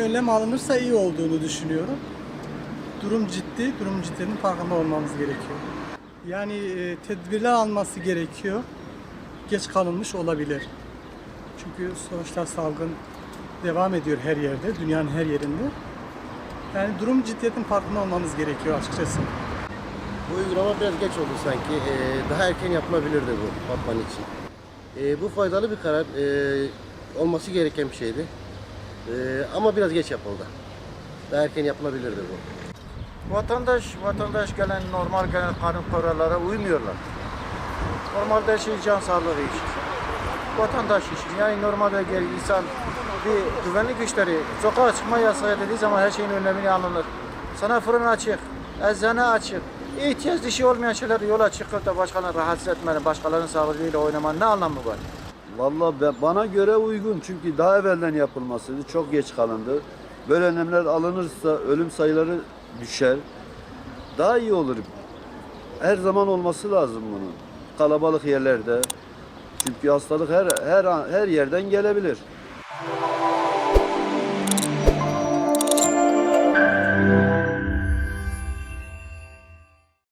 önlem alınırsa iyi olduğunu düşünüyorum. Durum ciddi, durum ciddinin farkında olmamız gerekiyor. Yani tedbirler alması gerekiyor. Geç kalınmış olabilir. Çünkü sonuçta salgın devam ediyor her yerde, dünyanın her yerinde. Yani durum ciddiyetin farkında olmamız gerekiyor açıkçası. Bu uygulama biraz geç oldu sanki. Daha erken yapılabilirdi bu Batman için. Bu faydalı bir karar. Olması gereken bir şeydi. Ama biraz geç yapıldı. Daha erken yapılabilirdi bu. Vatandaş gelen normal gelen kanun kurallara uymuyorlar. Normalde can sağlığı işi. Vatandaş işi. Yani normalde insan bir güvenlik güçleri sokağa çıkma yasağı dediği zaman her şeyin önlemini alınır. Sana fırın açık, eczane açık. İhtiyaç dışı olmayan şeyler yola çıkıp da başkalarını rahatsız etmenin, başkalarının sağlığıyla oynamanın ne anlamı var? Vallahi bana göre uygun çünkü daha evvelden yapılmasıydı. Çok geç kalındı. Böyle önlemler alınırsa ölüm sayıları düşer. Daha iyi olur. Her zaman olması lazım bunun. Kalabalık yerlerde. Çünkü hastalık her yerden gelebilir.